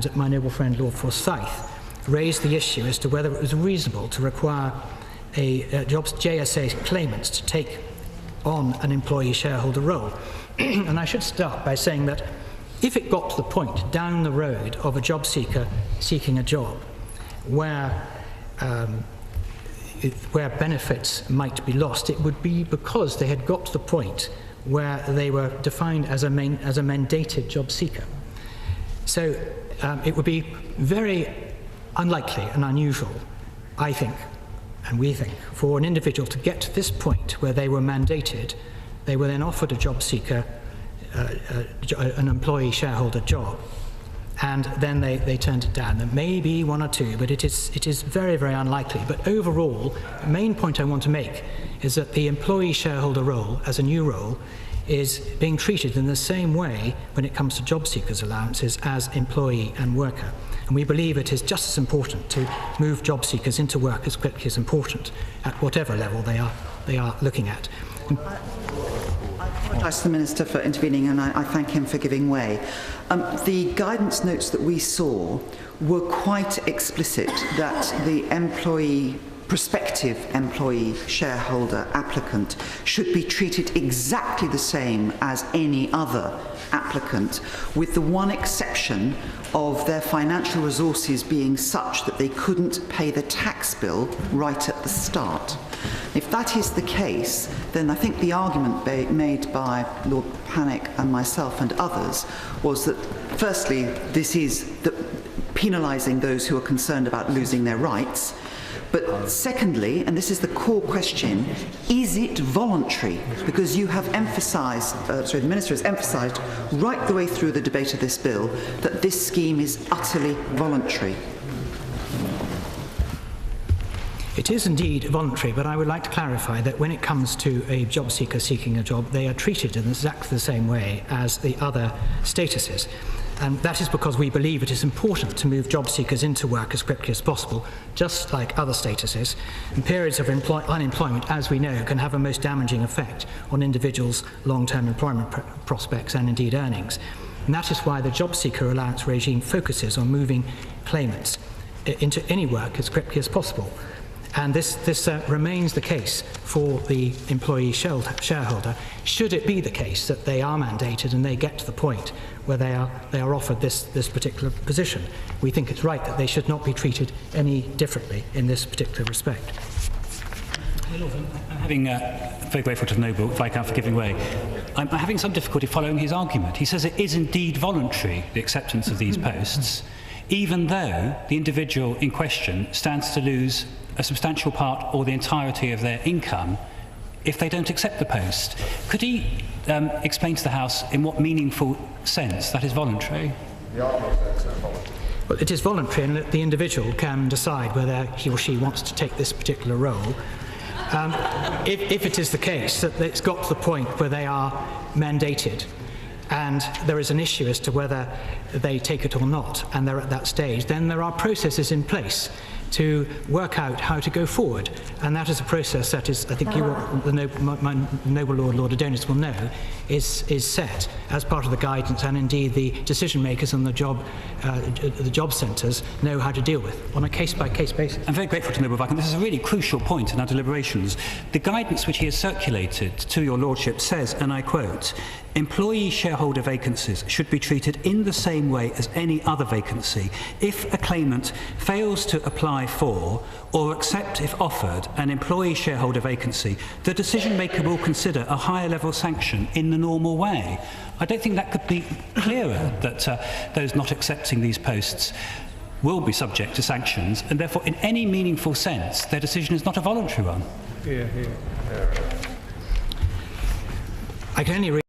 and my noble friend Lord Forsyth raised the issue as to whether it was reasonable to require JSA claimants to take on an employee shareholder role. And I should start by saying that if it got to the point down the road of a job seeker seeking a job where benefits might be lost, it would be because they had got to the point where they were defined as a mandated job seeker. So it would be very unlikely and unusual, I think, and we think, for an individual to get to this point where they were mandated, they were then offered a job seeker, an employee shareholder job, and then they turned it down. There may be one or two, but it is very, very unlikely. But overall, the main point I want to make is that the employee shareholder role, as a new role, is being treated in the same way when it comes to job seekers' allowances as employee and worker. And we believe it is just as important to move job seekers into work as quickly as important at whatever level they are looking at. I apologise to the Minister for intervening, and I thank him for giving way. The guidance notes that we saw were quite explicit that the prospective employee shareholder applicant should be treated exactly the same as any other applicant, with the one exception of their financial resources being such that they couldn't pay the tax bill right at the start. If that is the case, then I think the argument made by Lord Panic and myself and others was that, firstly, this is penalising those who are concerned about losing their rights. But secondly, and this is the core question, is it voluntary? Because you have emphasised, the Minister has emphasised right the way through the debate of this bill that this scheme is utterly voluntary. It is indeed voluntary, but I would like to clarify that when it comes to a job seeker seeking a job, they are treated in exactly the same way as the other statuses. And that is because we believe it is important to move job seekers into work as quickly as possible, just like other statuses. And periods of unemployment, as we know, can have a most damaging effect on individuals' long-term employment prospects and indeed earnings. And that is why the job seeker allowance regime focuses on moving claimants into any work as quickly as possible. And this remains the case for the employee shareholder, should it be the case that they are mandated and they get to the point where they are offered this particular position. We think it's right that they should not be treated any differently in this particular respect. I'm very grateful to the Noble Viscount for giving way. I'm having some difficulty following his argument. He says it is indeed voluntary, the acceptance of these posts, even though the individual in question stands to lose a substantial part or the entirety of their income if they don't accept the post. Could he explain to the House in what meaningful sense that is voluntary? Well, it is voluntary, and the individual can decide whether he or she wants to take this particular role. If it is the case that it's got to the point where they are mandated and there is an issue as to whether they take it or not, and they're at that stage, then there are processes in place to work out how to go forward. And that is a process that is, I think my noble Lord Adonis will know, is set as part of the guidance, and indeed the decision makers and the job centres know how to deal with on a case-by-case basis. I'm very grateful to Noble Viscount. This is a really crucial point in our deliberations. The guidance which he has circulated to your Lordship says, and I quote, "Employee shareholder vacancies should be treated in the same way as any other vacancy. If a claimant fails to apply for or accept, if offered, an employee shareholder vacancy, the decision maker will consider a higher level sanction in the normal way." I don't think that could be clearer, that those not accepting these posts will be subject to sanctions, and therefore in any meaningful sense their decision is not a voluntary one. I can only